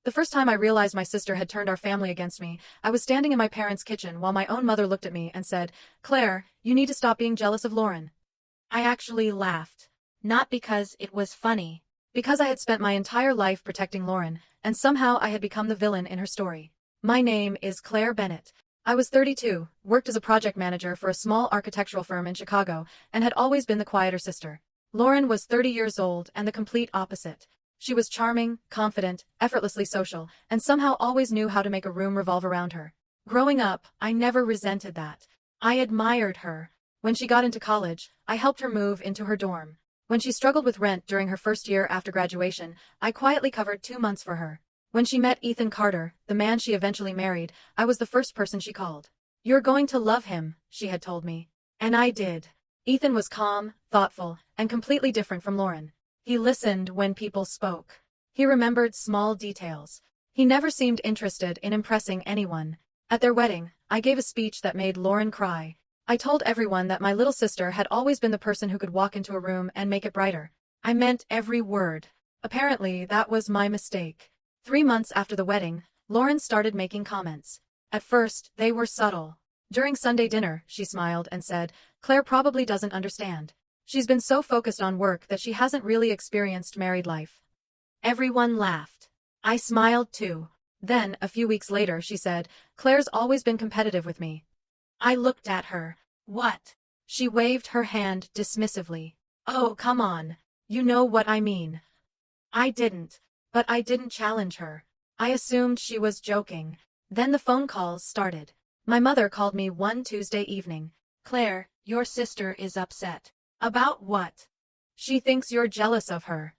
The first time I realized my sister had turned our family against me, I was standing in my parents' kitchen while my own mother looked at me and said, "Claire, you need to stop being jealous of Lauren." I actually laughed. Not because it was funny. Because I had spent my entire life protecting Lauren, and somehow I had become the villain in her story. My name is Claire Bennett. I was 32, worked as a project manager for a small architectural firm in Chicago, and had always been the quieter sister. Lauren was 30 years old and the complete opposite. She was charming, confident, effortlessly social, and somehow always knew how to make a room revolve around her. Growing up, I never resented that. I admired her. When she got into college, I helped her move into her dorm. When she struggled with rent during her first year after graduation, I quietly covered 2 months for her. When she met Ethan Carter, the man she eventually married, I was the first person she called. "You're going to love him," she had told me. And I did. Ethan was calm, thoughtful, and completely different from Lauren. He listened when people spoke. He remembered small details. He never seemed interested in impressing anyone. At their wedding, I gave a speech that made Lauren cry. I told everyone that my little sister had always been the person who could walk into a room and make it brighter. I meant every word. Apparently, that was my mistake. 3 months after the wedding, Lauren started making comments. At first, they were subtle. During Sunday dinner, she smiled and said, "Claire probably doesn't understand. She's been so focused on work that she hasn't really experienced married life." Everyone laughed. I smiled too. Then, a few weeks later, she said, "Claire's always been competitive with me." I looked at her. "What?" She waved her hand dismissively. "Oh, come on. You know what I mean." I didn't. But I didn't challenge her. I assumed she was joking. Then the phone calls started. My mother called me one Tuesday evening. "Claire, your sister is upset." "About what?" "She thinks you're jealous of her."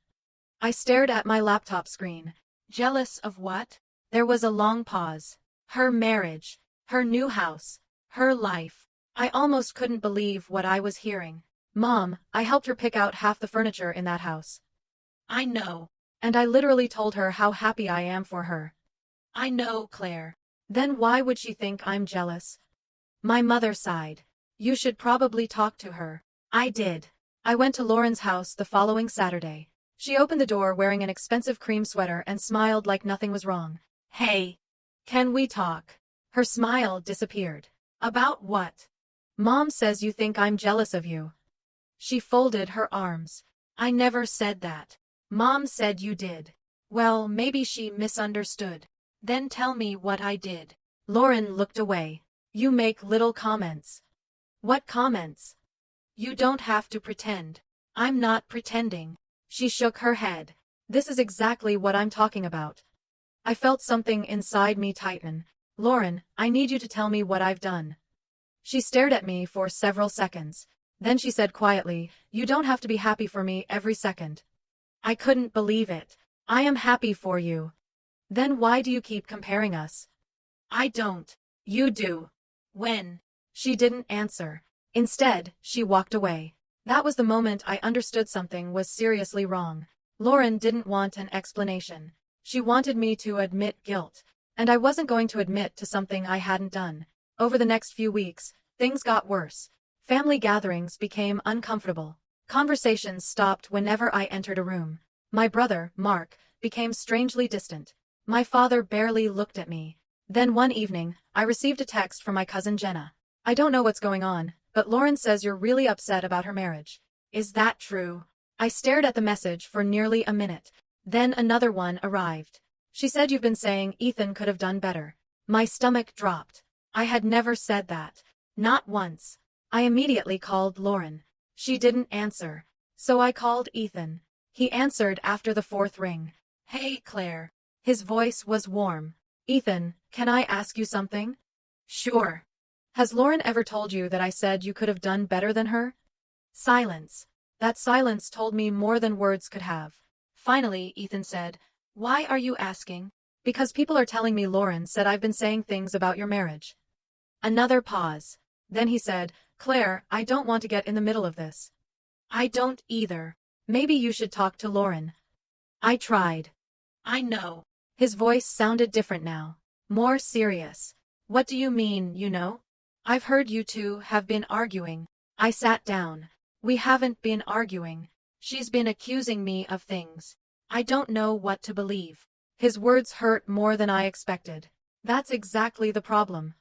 I stared at my laptop screen. "Jealous of what?" There was a long pause. Her marriage. Her new house. Her life. I almost couldn't believe what I was hearing. "Mom, I helped her pick out half the furniture in that house." "I know." And I literally told her how happy I am for her. "I know, Claire." Then why would she think I'm jealous? My mother sighed. "You should probably talk to her." I did. I went to Lauren's house the following Saturday. She opened the door wearing an expensive cream sweater and smiled like nothing was wrong. "Hey. Can we talk?" Her smile disappeared. "About what?" "Mom says you think I'm jealous of you." She folded her arms. "I never said that. Mom said you did." Well, maybe she misunderstood. "Then tell me what I did." Lauren looked away. "You make little comments." "What comments?" "You don't have to pretend." "I'm not pretending." She shook her head. "This is exactly what I'm talking about." I felt something inside me tighten. "Lauren, I need you to tell me what I've done." She stared at me for several seconds. Then she said quietly, "You don't have to be happy for me every second." I couldn't believe it. "I am happy for you." "Then why do you keep comparing us?" "I don't." "You do." "When?" She didn't answer. Instead, she walked away. That was the moment I understood something was seriously wrong. Lauren didn't want an explanation. She wanted me to admit guilt. And I wasn't going to admit to something I hadn't done. Over the next few weeks, things got worse. Family gatherings became uncomfortable. Conversations stopped whenever I entered a room. My brother, Mark, became strangely distant. My father barely looked at me. Then one evening, I received a text from my cousin Jenna. "I don't know what's going on, but Lauren says you're really upset about her marriage. Is that true?" I stared at the message for nearly a minute. Then another one arrived. "She said you've been saying Ethan could have done better." My stomach dropped. I had never said that. Not once. I immediately called Lauren. She didn't answer. So I called Ethan. He answered after the 4th ring. "Hey, Claire." His voice was warm. "Ethan, can I ask you something?" "Sure." "Has Lauren ever told you that I said you could have done better than her?" Silence. That silence told me more than words could have. Finally, Ethan said, "Why are you asking?" "Because people are telling me Lauren said I've been saying things about your marriage." Another pause. Then he said, "Claire, I don't want to get in the middle of this." "I don't either. Maybe you should talk to Lauren." I tried. "I know." His voice sounded different now. More serious. "What do you mean, you know?" "I've heard you two have been arguing." I sat down. "We haven't been arguing. She's been accusing me of things. I don't know what to believe." His words hurt more than I expected. That's exactly the problem.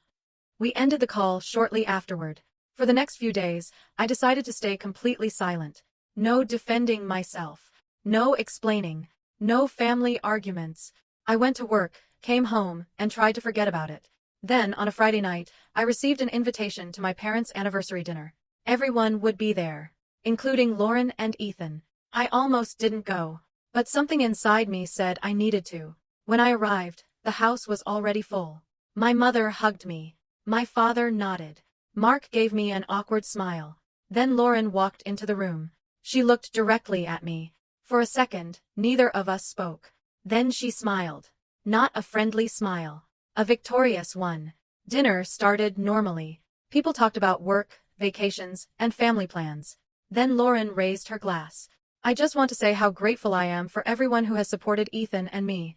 We ended the call shortly afterward. For the next few days, I decided to stay completely silent. No defending myself. No explaining. No family arguments. I went to work, came home, and tried to forget about it. Then, on a Friday night, I received an invitation to my parents' anniversary dinner. Everyone would be there, including Lauren and Ethan. I almost didn't go, but something inside me said I needed to. When I arrived, the house was already full. My mother hugged me. My father nodded. Mark gave me an awkward smile. Then Lauren walked into the room. She looked directly at me. For a second, neither of us spoke. Then she smiled. Not a friendly smile. A victorious one. Dinner started normally. People talked about work, vacations, and family plans. Then Lauren raised her glass. I just want to say how grateful I am for everyone who has supported Ethan and me.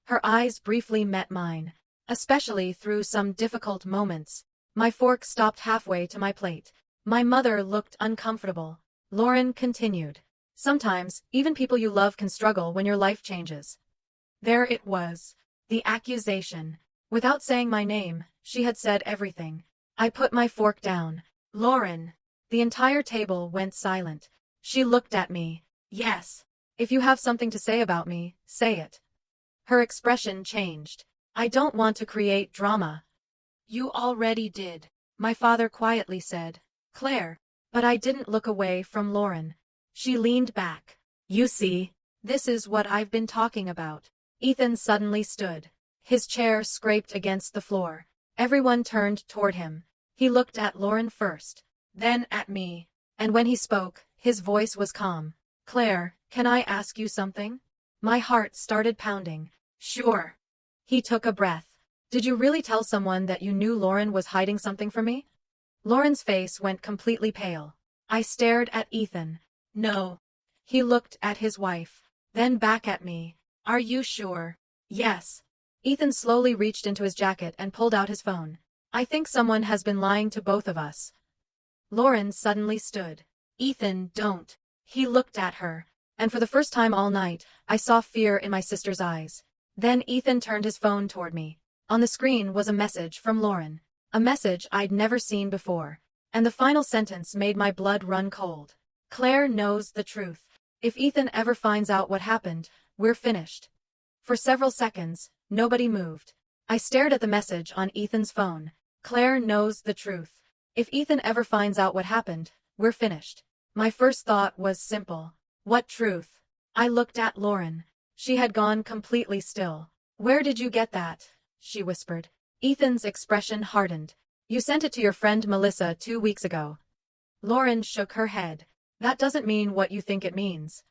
Her eyes briefly met mine. Especially through some difficult moments. My fork stopped halfway to my plate. My mother looked uncomfortable. Lauren continued. Sometimes, even people you love can struggle when your life changes. There it was. The accusation. Without saying my name, she had said everything. I put my fork down. Lauren. The entire table went silent. She looked at me. Yes. If you have something to say about me, say it. Her expression changed. I don't want to create drama. You already did, my father quietly said. Claire. But I didn't look away from Lauren. She leaned back. You see, this is what I've been talking about. Ethan suddenly stood. His chair scraped against the floor. Everyone turned toward him. He looked at Lauren first, then at me. And when he spoke, his voice was calm. Claire, can I ask you something? My heart started pounding. Sure. He took a breath. Did you really tell someone that you knew Lauren was hiding something from me? Lauren's face went completely pale. I stared at Ethan. No. He looked at his wife. Then back at me. Are you sure? Yes. Ethan slowly reached into his jacket and pulled out his phone. I think someone has been lying to both of us. Lauren suddenly stood. Ethan, don't. He looked at her. And for the first time all night, I saw fear in my sister's eyes. Then Ethan turned his phone toward me. On the screen was a message from Lauren. A message I'd never seen before. And the final sentence made my blood run cold. Claire knows the truth. If Ethan ever finds out what happened, we're finished. For several seconds, nobody moved. I stared at the message on Ethan's phone. Claire knows the truth. If Ethan ever finds out what happened, we're finished. My first thought was simple. What truth? I looked at Lauren. She had gone completely still. Where did you get that? She whispered. Ethan's expression hardened. You sent it to your friend Melissa 2 weeks ago. Lauren shook her head. That doesn't mean what you think it means.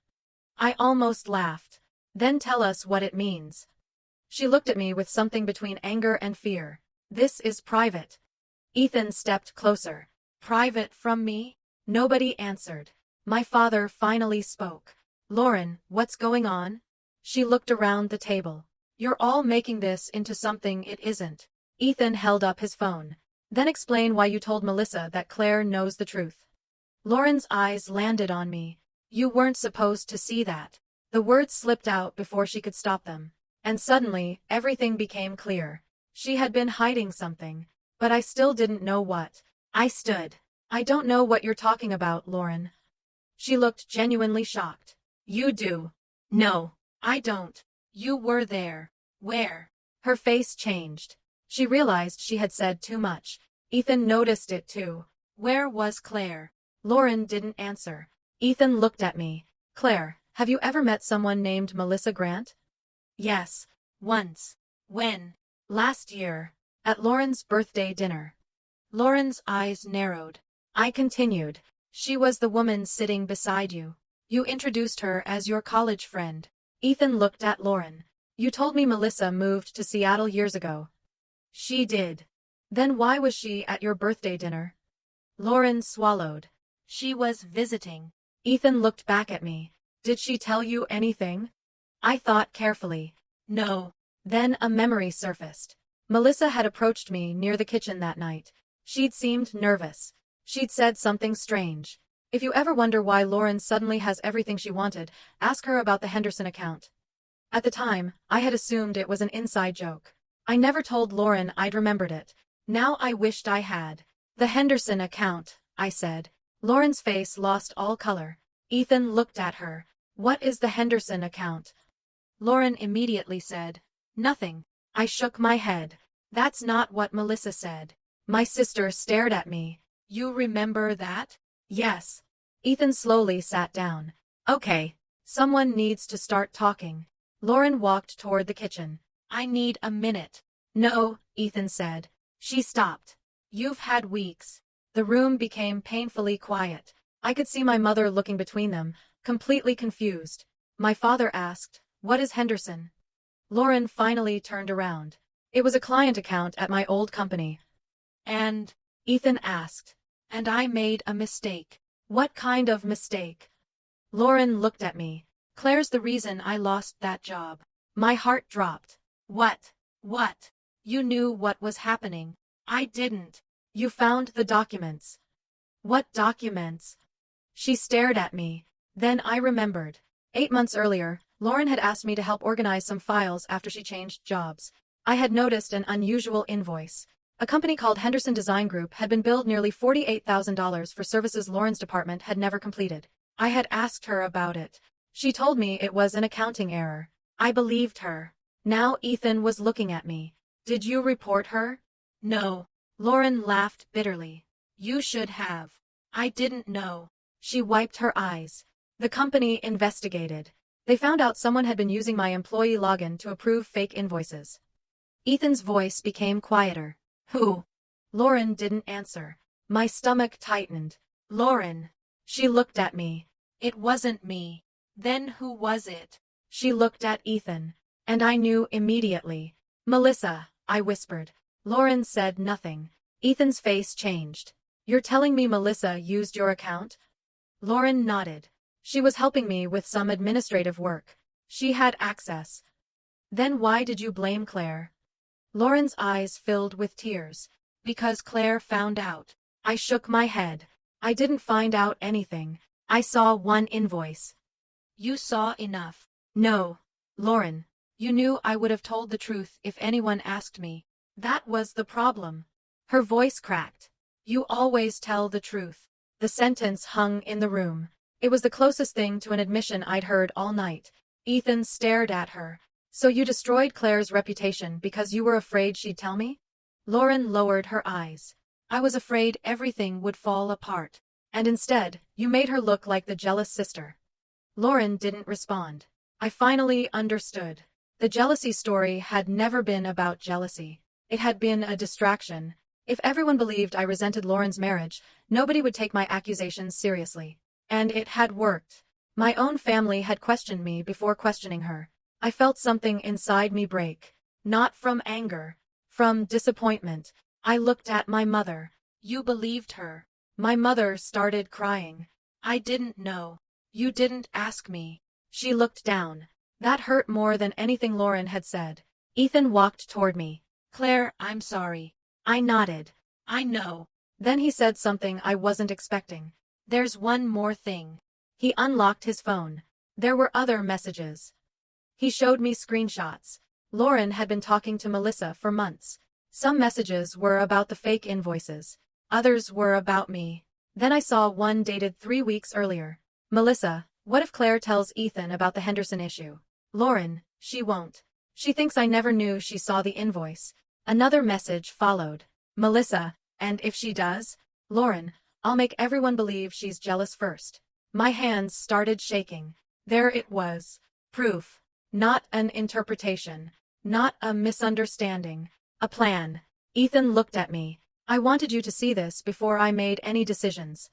I almost laughed. Then tell us what it means. She looked at me with something between anger and fear. This is private. Ethan stepped closer. Private from me? Nobody answered. My father finally spoke. Lauren, what's going on? She looked around the table. You're all making this into something it isn't. Ethan held up his phone. Then explain why you told Melissa that Claire knows the truth. Lauren's eyes landed on me. You weren't supposed to see that. The words slipped out before she could stop them. And suddenly, everything became clear. She had been hiding something. But I still didn't know what. I stood. I don't know what you're talking about, Lauren. She looked genuinely shocked. You do. No, I don't. You were there. Where? Her face changed. She realized she had said too much. Ethan noticed it too. Where was Claire? Lauren didn't answer. Ethan looked at me. Claire, have you ever met someone named Melissa Grant? Yes. Once. When? Last year. At Lauren's birthday dinner. Lauren's eyes narrowed. I continued. She was the woman sitting beside you. You introduced her as your college friend. Ethan looked at Lauren. You told me Melissa moved to Seattle years ago. She did. Then why was she at your birthday dinner? Lauren swallowed. She was visiting. Ethan looked back at me. Did she tell you anything? I thought carefully. No. Then a memory surfaced. Melissa had approached me near the kitchen that night. She'd seemed nervous. She'd said something strange. If you ever wonder why Lauren suddenly has everything she wanted, ask her about the Henderson account. At the time, I had assumed it was an inside joke. I never told Lauren I'd remembered it. Now I wished I had. The Henderson account, I said. Lauren's face lost all color. Ethan looked at her. What is the Henderson account? Lauren immediately said, "Nothing." I shook my head. That's not what Melissa said. My sister stared at me. "You remember that?" Yes. Ethan slowly sat down. Okay. Someone needs to start talking. Lauren walked toward the kitchen. "I need a minute." No, Ethan said. She stopped. You've had weeks. The room became painfully quiet. I could see my mother looking between them, completely confused. My father asked, "What is Henderson?" Lauren finally turned around. It was a client account at my old company. And Ethan asked. And I made a mistake. What kind of mistake? Lauren looked at me. Claire's the reason I lost that job. My heart dropped. What? What? You knew what was happening. I didn't. You found the documents. What documents? She stared at me. Then I remembered. 8 months earlier, Lauren had asked me to help organize some files after she changed jobs. I had noticed an unusual invoice. A company called Henderson Design Group had been billed nearly $48,000 for services Lauren's department had never completed. I had asked her about it. She told me it was an accounting error. I believed her. Now Ethan was looking at me. Did you report her? No. Lauren laughed bitterly. You should have. I didn't know. She wiped her eyes. The company investigated. They found out someone had been using my employee login to approve fake invoices. Ethan's voice became quieter. Who? Lauren didn't answer. My stomach tightened. Lauren. She looked at me. It wasn't me. Then who was it? She looked at Ethan. And I knew immediately. Melissa, I whispered. Lauren said nothing. Ethan's face changed. You're telling me Melissa used your account? Lauren nodded. She was helping me with some administrative work. She had access. Then why did you blame Claire? Lauren's eyes filled with tears. Because Claire found out. I shook my head. I didn't find out anything. I saw one invoice. You saw enough. No. Lauren. You knew I would have told the truth if anyone asked me. That was the problem. Her voice cracked. You always tell the truth. The sentence hung in the room. It was the closest thing to an admission I'd heard all night. Ethan stared at her. So you destroyed Claire's reputation because you were afraid she'd tell me? Lauren lowered her eyes. I was afraid everything would fall apart. And instead, you made her look like the jealous sister. Lauren didn't respond. I finally understood. The jealousy story had never been about jealousy. It had been a distraction. If everyone believed I resented Lauren's marriage, nobody would take my accusations seriously. And it had worked. My own family had questioned me before questioning her. I felt something inside me break. Not from anger. From disappointment. I looked at my mother. You believed her. My mother started crying. I didn't know. You didn't ask me. She looked down. That hurt more than anything Lauren had said. Ethan walked toward me. Claire, I'm sorry. I nodded. I know. Then he said something I wasn't expecting. There's one more thing. He unlocked his phone. There were other messages. He showed me screenshots. Lauren had been talking to Melissa for months. Some messages were about the fake invoices. Others were about me. Then I saw one dated 3 weeks earlier. Melissa, what if Claire tells Ethan about the Henderson issue? Lauren, she won't. She thinks I never knew she saw the invoice. Another message followed. Melissa, and if she does? Lauren, I'll make everyone believe she's jealous first. My hands started shaking. There it was. Proof. Not an interpretation. Not a misunderstanding. A plan. Ethan looked at me. I wanted you to see this before I made any decisions.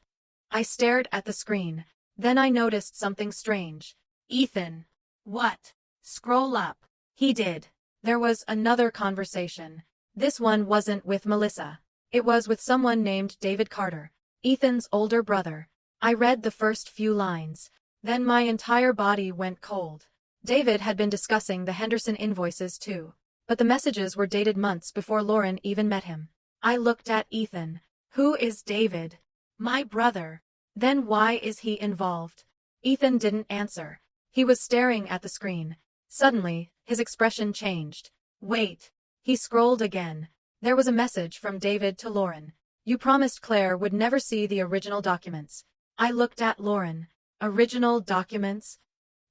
I stared at the screen. Then I noticed something strange. Ethan. What? Scroll up. He did. There was another conversation. This one wasn't with Melissa. It was with someone named David Carter, Ethan's older brother. I read the first few lines. Then my entire body went cold. David had been discussing the Henderson invoices too. But the messages were dated months before Lauren even met him. I looked at Ethan. Who is David? My brother. Then why is he involved? Ethan didn't answer. He was staring at the screen. Suddenly, his expression changed. Wait. He scrolled again. There was a message from David to Lauren. You promised Claire would never see the original documents. I looked at Lauren. Original documents?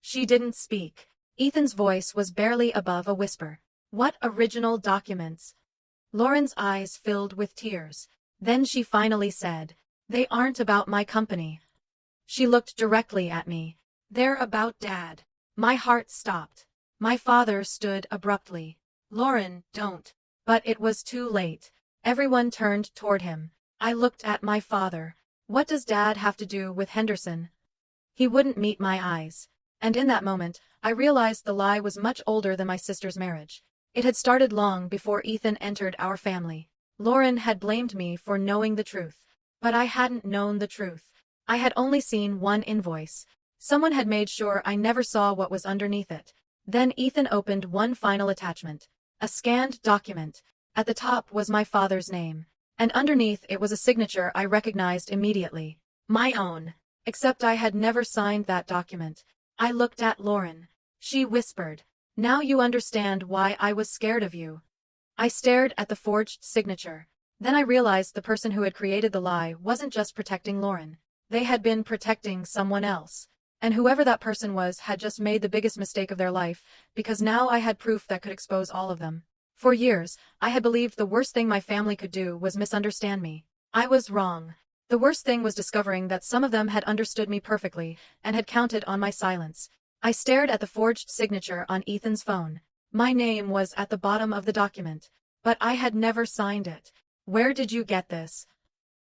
She didn't speak. Ethan's voice was barely above a whisper. What original documents? Lauren's eyes filled with tears. Then she finally said, They aren't about my company. She looked directly at me. They're about Dad. My heart stopped. My father stood abruptly. Lauren, don't. But it was too late. Everyone turned toward him. I looked at my father. What does Dad have to do with Henderson? He wouldn't meet my eyes. And in that moment, I realized the lie was much older than my sister's marriage. It had started long before Ethan entered our family. Lauren had blamed me for knowing the truth. But I hadn't known the truth. I had only seen one invoice. Someone had made sure I never saw what was underneath it. Then Ethan opened one final attachment. A scanned document. At the top was my father's name. And underneath it was a signature I recognized immediately. My own. Except I had never signed that document. I looked at Lauren. She whispered, Now you understand why I was scared of you. I stared at the forged signature. Then I realized the person who had created the lie wasn't just protecting Lauren. They had been protecting someone else. And whoever that person was had just made the biggest mistake of their life, because now I had proof that could expose all of them. For years, I had believed the worst thing my family could do was misunderstand me. I was wrong. The worst thing was discovering that some of them had understood me perfectly and had counted on my silence. I stared at the forged signature on Ethan's phone. My name was at the bottom of the document, but I had never signed it. Where did you get this?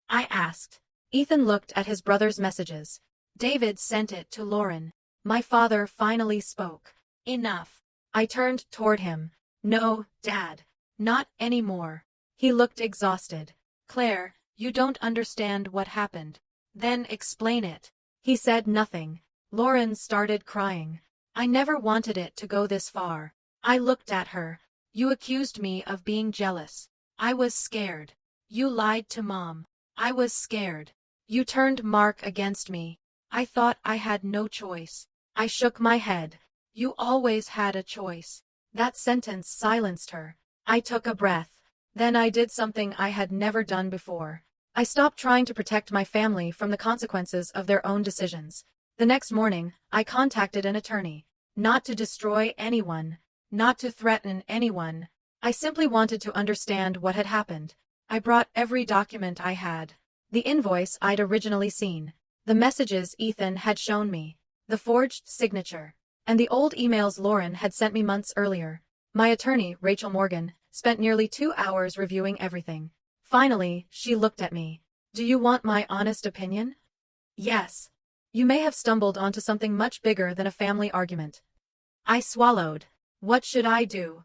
I asked. Ethan looked at his brother's messages. David sent it to Lauren. My father finally spoke. Enough. I turned toward him. No, Dad. Not anymore. He looked exhausted. Claire, you don't understand what happened. Then explain it. He said nothing. Lauren started crying. I never wanted it to go this far. I looked at her. You accused me of being jealous. I was scared. You lied to Mom. I was scared. You turned Mark against me. I thought I had no choice. I shook my head. You always had a choice. That sentence silenced her. I took a breath. Then I did something I had never done before. I stopped trying to protect my family from the consequences of their own decisions. The next morning, I contacted an attorney. Not to destroy anyone. Not to threaten anyone. I simply wanted to understand what had happened. I brought every document I had. The invoice I'd originally seen. The messages Ethan had shown me. The forged signature. And the old emails Lauren had sent me months earlier. My attorney, Rachel Morgan, spent nearly 2 hours reviewing everything. Finally, she looked at me. Do you want my honest opinion? Yes. You may have stumbled onto something much bigger than a family argument. I swallowed. What should I do?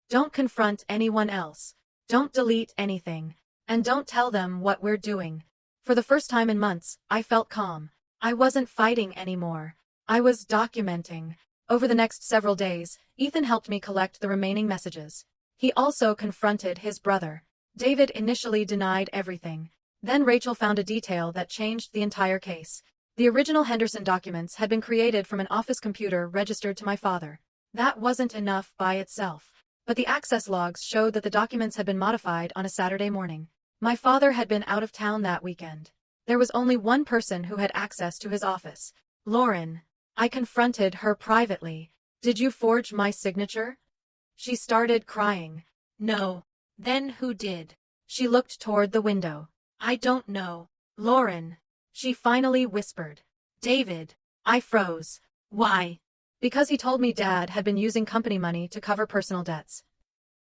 Don't confront anyone else. Don't delete anything. And don't tell them what we're doing. For the first time in months, I felt calm. I wasn't fighting anymore. I was documenting. Over the next several days, Ethan helped me collect the remaining messages. He also confronted his brother. David initially denied everything. Then Rachel found a detail that changed the entire case. The original Henderson documents had been created from an office computer registered to my father. That wasn't enough by itself. But the access logs showed that the documents had been modified on a Saturday morning. My father had been out of town that weekend. There was only one person who had access to his office. Lauren. I confronted her privately. Did you forge my signature? She started crying. No. Then who did? She looked toward the window. I don't know. Lauren. She finally whispered. David. I froze. Why? Because he told me Dad had been using company money to cover personal debts.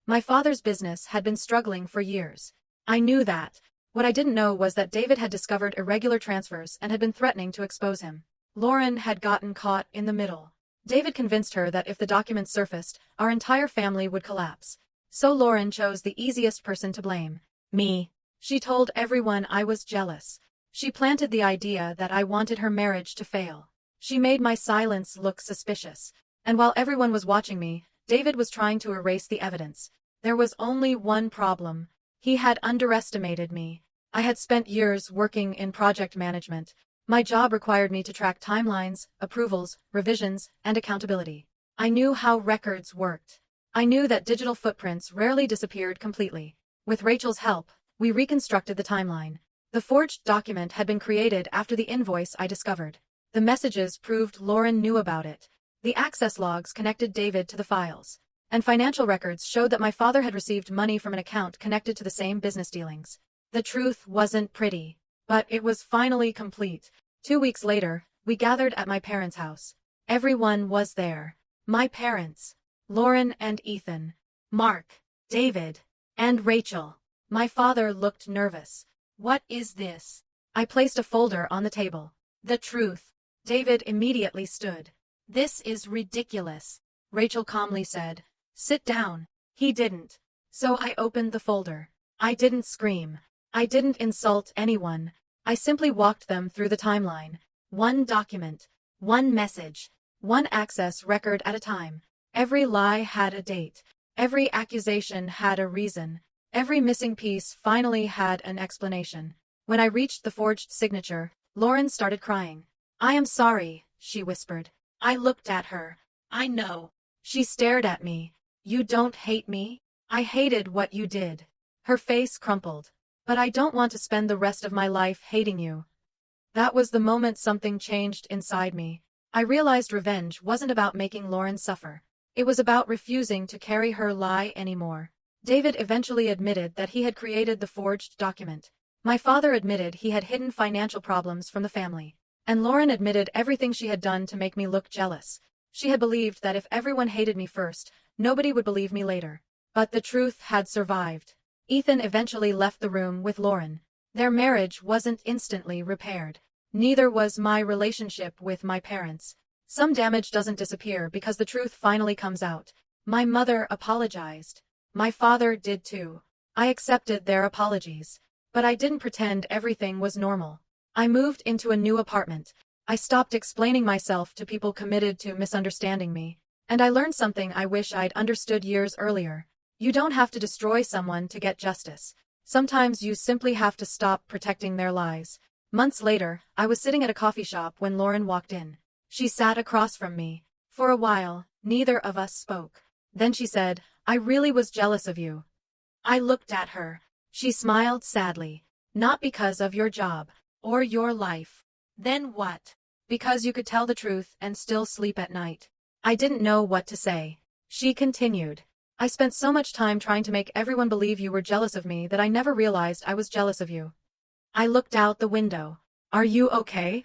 My father's business had been struggling for years. I knew that. What I didn't know was that David had discovered irregular transfers and had been threatening to expose him. Lauren had gotten caught in the middle. David convinced her that if the documents surfaced, our entire family would collapse. So Lauren chose the easiest person to blame. Me. She told everyone I was jealous. She planted the idea that I wanted her marriage to fail. She made my silence look suspicious. And while everyone was watching me, David was trying to erase the evidence. There was only one problem. He had underestimated me. I had spent years working in project management. My job required me to track timelines, approvals, revisions, and accountability. I knew how records worked. I knew that digital footprints rarely disappeared completely. With Rachel's help, we reconstructed the timeline. The forged document had been created after the invoice I discovered. The messages proved Lauren knew about it. The access logs connected David to the files. And financial records showed that my father had received money from an account connected to the same business dealings. The truth wasn't pretty, but it was finally complete. 2 weeks later, we gathered at my parents' house. Everyone was there. My parents, Lauren and Ethan, Mark, David, and Rachel. My father looked nervous. What is this? I placed a folder on the table. The truth. David immediately stood. This is ridiculous, Rachel calmly said. Sit down. He didn't. So I opened the folder. I didn't scream. I didn't insult anyone. I simply walked them through the timeline. One document. One message. One access record at a time. Every lie had a date. Every accusation had a reason. Every missing piece finally had an explanation. When I reached the forged signature, Lauren started crying. I am sorry, she whispered. I looked at her. I know. She stared at me. You don't hate me? I hated what you did. Her face crumpled. But I don't want to spend the rest of my life hating you. That was the moment something changed inside me. I realized revenge wasn't about making Lauren suffer. It was about refusing to carry her lie anymore. David eventually admitted that he had created the forged document. My father admitted he had hidden financial problems from the family. And Lauren admitted everything she had done to make me look jealous. She had believed that if everyone hated me first, nobody would believe me later. But the truth had survived. Ethan eventually left the room with Lauren. Their marriage wasn't instantly repaired. Neither was my relationship with my parents. Some damage doesn't disappear because the truth finally comes out. My mother apologized. My father did too. I accepted their apologies. But I didn't pretend everything was normal. I moved into a new apartment. I stopped explaining myself to people committed to misunderstanding me. And I learned something I wish I'd understood years earlier. You don't have to destroy someone to get justice. Sometimes you simply have to stop protecting their lies. Months later, I was sitting at a coffee shop when Lauren walked in. She sat across from me. For a while, neither of us spoke. Then she said, I really was jealous of you. I looked at her. She smiled sadly. Not because of your job. Or your life. Then what? Because you could tell the truth and still sleep at night. I didn't know what to say. She continued. I spent so much time trying to make everyone believe you were jealous of me that I never realized I was jealous of you. I looked out the window. Are you okay?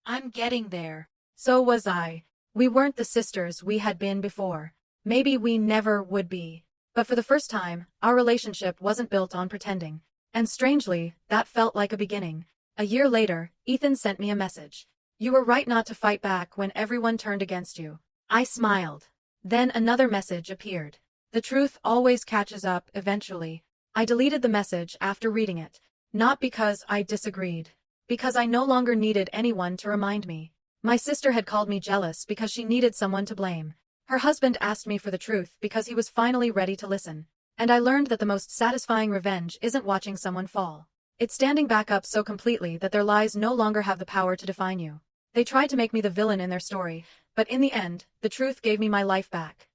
I'm getting there. So was I. We weren't the sisters we had been before. Maybe we never would be. But for the first time, our relationship wasn't built on pretending. And strangely, that felt like a beginning. A year later, Ethan sent me a message. You were right not to fight back when everyone turned against you. I smiled. Then another message appeared. The truth always catches up eventually. I deleted the message after reading it. Not because I disagreed. Because I no longer needed anyone to remind me. My sister had called me jealous because she needed someone to blame. Her husband asked me for the truth because he was finally ready to listen. And I learned that the most satisfying revenge isn't watching someone fall. It's standing back up so completely that their lies no longer have the power to define you. They tried to make me the villain in their story, but in the end, the truth gave me my life back.